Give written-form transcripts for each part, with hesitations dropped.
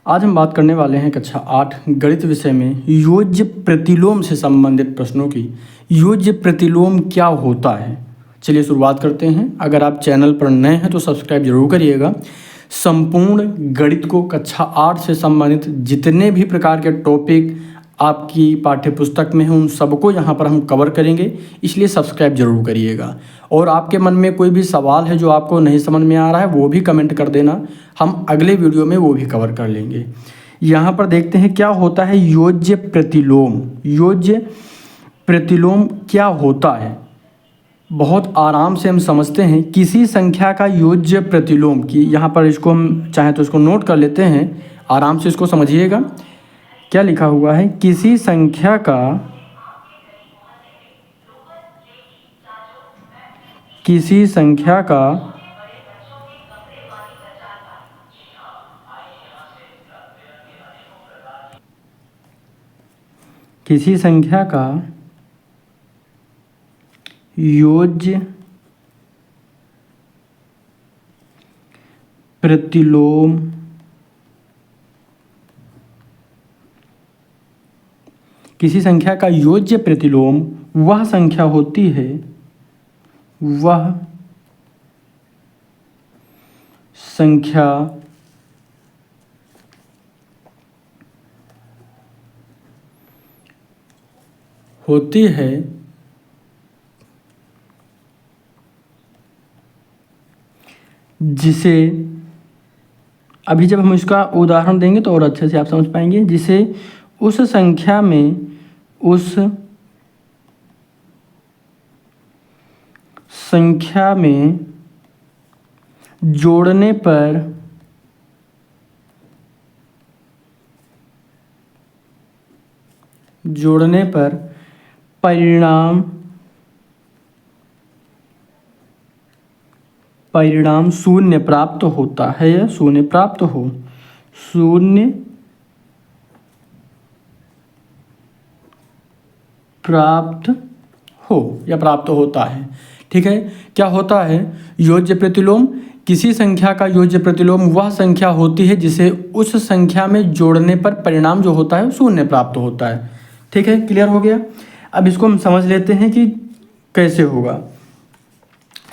आज हम बात करने वाले हैं कक्षा 8 गणित विषय में योज्य प्रतिलोम से संबंधित प्रश्नों की। योज्य प्रतिलोम क्या होता है, चलिए शुरुआत करते हैं। अगर आप चैनल पर नए हैं तो सब्सक्राइब जरूर करिएगा। संपूर्ण गणित को कक्षा 8 से संबंधित जितने भी प्रकार के टॉपिक आपकी पाठ्य पुस्तक में हैं उन सबको यहाँ पर हम कवर करेंगे, इसलिए सब्सक्राइब जरूर करिएगा। और आपके मन में कोई भी सवाल है जो आपको नहीं समझ में आ रहा है वो भी कमेंट कर देना, हम अगले वीडियो में वो भी कवर कर लेंगे। यहाँ पर देखते हैं क्या होता है योज्य प्रतिलोम। योज्य प्रतिलोम क्या होता है, बहुत आराम से हम समझते हैं। किसी संख्या का योज्य प्रतिलोम की, यहाँ पर इसको हम चाहें तो इसको नोट कर लेते हैं, आराम से इसको समझिएगा। क्या लिखा हुआ है, किसी संख्या का किसी संख्या का किसी संख्या का योज्य प्रतिलोम किसी संख्या का योज्य प्रतिलोम वह संख्या होती है, वह संख्या होती है जिसे, अभी जब हम इसका उदाहरण देंगे तो और अच्छे से आप समझ पाएंगे, जिसे उस संख्या में जोड़ने पर परिणाम शून्य प्राप्त होता है या शून्य प्राप्त होता है। ठीक है, क्या होता है योज्य प्रतिलोम, किसी संख्या का योज्य प्रतिलोम वह संख्या होती है जिसे उस संख्या में जोड़ने पर परिणाम जो होता है शून्य प्राप्त होता है। ठीक है, क्लियर हो गया। अब इसको हम समझ लेते हैं कि कैसे होगा।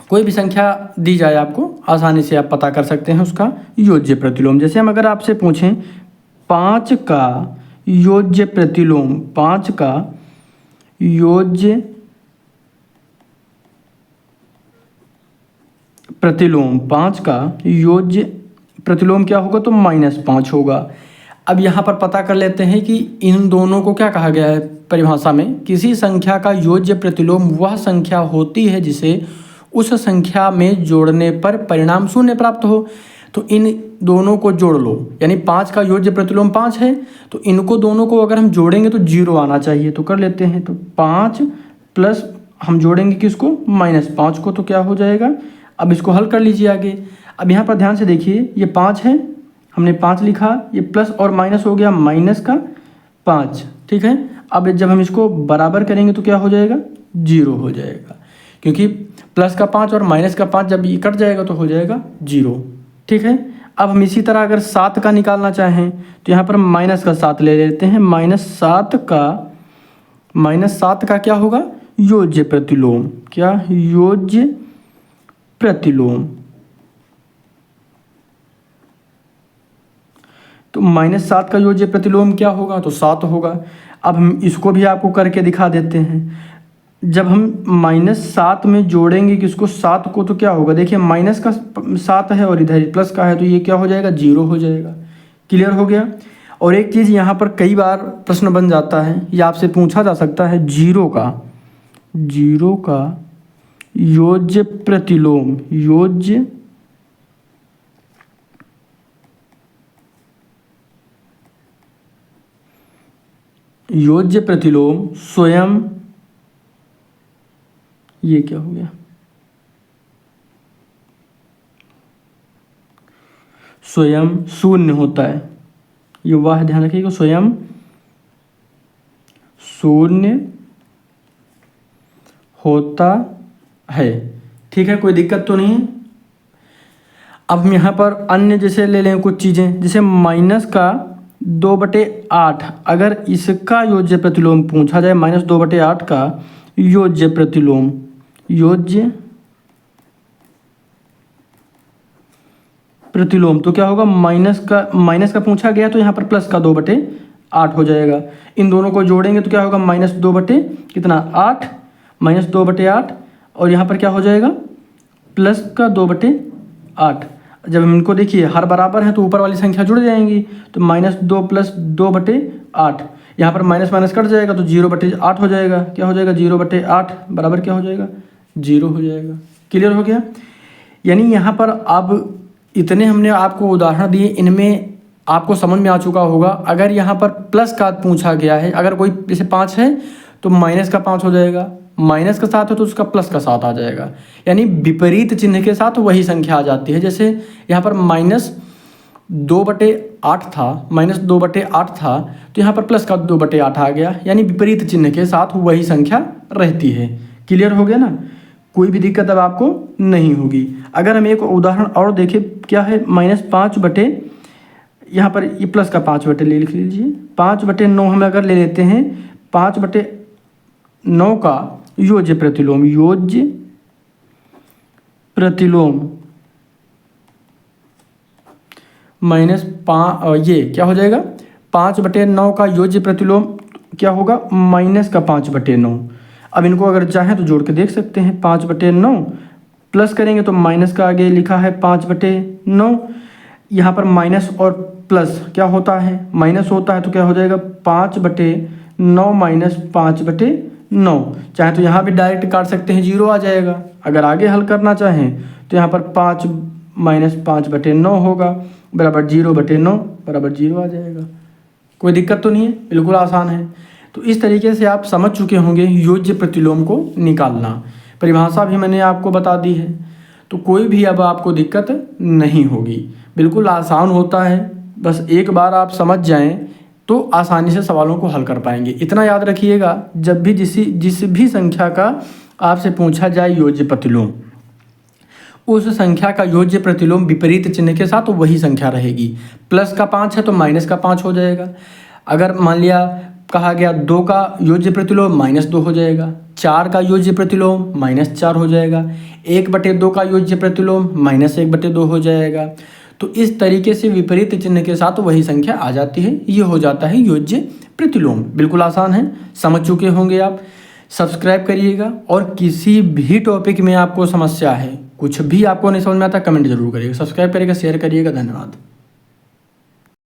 कोई भी संख्या दी जाए आपको, आसानी से आप पता कर सकते हैं उसका योज्य प्रतिलोम। जैसे हम अगर आपसे पूछें 5 का योज्य प्रतिलोम, 5 का योज्य प्रतिलोम, 5 का योज्य प्रतिलोम क्या होगा, तो -5 होगा। अब यहाँ पर पता कर लेते हैं कि इन दोनों को क्या कहा गया है परिभाषा में, किसी संख्या का योज्य प्रतिलोम वह संख्या होती है जिसे उस संख्या में जोड़ने पर परिणाम शून्य प्राप्त हो। तो इन दोनों को जोड़ लो, यानी 5 का योज्य प्रतिलोम 5 है, तो इनको दोनों को अगर हम जोड़ेंगे तो 0 आना चाहिए। तो कर लेते हैं, तो 5 प्लस हम जोड़ेंगे किसको, -5 को, तो क्या हो जाएगा। अब इसको हल कर लीजिए आगे। अब यहाँ पर ध्यान से देखिए, ये 5 है, हमने 5 लिखा, ये प्लस और माइनस हो गया, -5। ठीक है, अब जब हम इसको बराबर करेंगे तो क्या हो जाएगा, 0 हो जाएगा, क्योंकि प्लस का 5 और माइनस का 5 जब ये कट जाएगा तो हो जाएगा 0। ठीक है, अब हम इसी तरह अगर 7 का निकालना चाहें तो यहाँ पर -7 ले लेते हैं। -7 का क्या होगा, योज्य प्रतिलोम। क्या, योज्य प्रतिलोम। तो -7 का योज्य प्रतिलोम क्या होगा, तो 7 होगा। अब हम इसको भी आपको करके दिखा देते हैं। जब हम -7 में जोड़ेंगे किसको, 7 को, तो क्या होगा, देखिए माइनस का 7 है और इधर प्लस का है, तो ये क्या हो जाएगा, 0 हो जाएगा। क्लियर हो गया। और एक चीज़ यहाँ पर कई बार प्रश्न बन जाता है, ये आपसे पूछा जा सकता है, 0 का योज्य प्रतिलोम, योज्य प्रतिलोम स्वयं, ये क्या हो गया, स्वयं शून्य होता है। ये वाह ध्यान रखिएगा, स्वयं शून्य होता है। ठीक है, कोई दिक्कत तो नहीं है। अब हम यहाँ पर अन्य जैसे ले लें कुछ चीज़ें, जैसे माइनस का 2/8, अगर इसका योज्य प्रतिलोम पूछा जाए, -2/8 का योज्य प्रतिलोम, योज्य प्रतिलोम तो क्या होगा, माइनस का पूछा गया तो यहाँ पर प्लस का 2/8 हो जाएगा। इन दोनों को जोड़ेंगे तो क्या होगा, -2/8 -2/8 और यहाँ पर क्या हो जाएगा, प्लस का 2/8। जब हम इनको देखिए हर बराबर है तो ऊपर वाली संख्या जुड़ जाएंगी, तो -2 + 2/8, यहाँ पर माइनस माइनस कट जाएगा तो 0/8 हो जाएगा। क्या हो जाएगा, 0/8 बराबर क्या हो जाएगा, 0 हो जाएगा। क्लियर हो गया। यानी यहाँ पर अब इतने हमने आपको उदाहरण दिए, इनमें आपको समझ में आ चुका होगा। अगर यहाँ पर प्लस का पूछा गया है, अगर कोई जैसे 5 है तो माइनस का 5 हो जाएगा, माइनस का 7 है तो उसका प्लस का 7 आ जाएगा। यानी विपरीत चिन्ह के साथ वही संख्या आ जाती है। जैसे यहाँ पर -2/8 था, -2/8 था तो यहाँ पर प्लस का 2/8 आ गया, यानी विपरीत चिन्ह के साथ वही संख्या रहती है। क्लियर हो गया ना, कोई भी दिक्कत अब आपको नहीं होगी। अगर हम एक उदाहरण और देखें, क्या है, -5 यहाँ पर ये प्लस का 5 ले लिख लीजिए, 5/9 हम अगर ले लेते हैं, 5/9 का योज्य प्रतिलोम, योज्य प्रतिलोम ये क्या हो जाएगा, 5/9 का योज्य प्रतिलोम क्या होगा, -5/9। अब इनको अगर चाहें तो जोड़ के देख सकते हैं, 5/9 प्लस करेंगे तो माइनस का आगे लिखा है 5/9, यहाँ पर माइनस और प्लस क्या होता है, माइनस होता है तो क्या हो जाएगा, 5/9 - 5/9। चाहे तो यहाँ भी डायरेक्ट काट सकते हैं, 0 आ जाएगा। अगर आगे हल करना चाहें तो यहाँ पर 5 - 5/9 होगा बराबर 0/9 बराबर 0 आ जाएगा। कोई दिक्कत तो नहीं है, बिल्कुल आसान है। तो इस तरीके से आप समझ चुके होंगे योज्य प्रतिलोम को निकालना। परिभाषा भी मैंने आपको बता दी है, तो कोई भी अब आपको दिक्कत नहीं होगी, बिल्कुल आसान होता है। बस एक बार आप समझ जाएं तो आसानी से सवालों को हल कर पाएंगे। इतना याद रखिएगा, जब भी जिस भी संख्या का आपसे पूछा जाए योज्य प्रतिलोम, उस संख्या का योज्य प्रतिलोम विपरीत चिन्ह के साथ वही संख्या रहेगी। प्लस का 5 है तो माइनस का 5 हो जाएगा। अगर मान लिया कहा गया 2 का योज्य प्रतिलोम -2 हो जाएगा, 4 का योज्य प्रतिलोम -4 हो जाएगा, 1/2 का योज्य प्रतिलोम -1/2 हो जाएगा। तो इस तरीके से विपरीत चिन्ह के साथ वही संख्या आ जाती है, ये हो जाता है योज्य प्रतिलोम। बिल्कुल आसान है, समझ चुके होंगे आप। सब्सक्राइब करिएगा, और किसी भी टॉपिक में आपको समस्या है, कुछ भी आपको नहीं समझ में आता, कमेंट जरूर करिएगा। सब्सक्राइब करिएगा, शेयर करिएगा। धन्यवाद।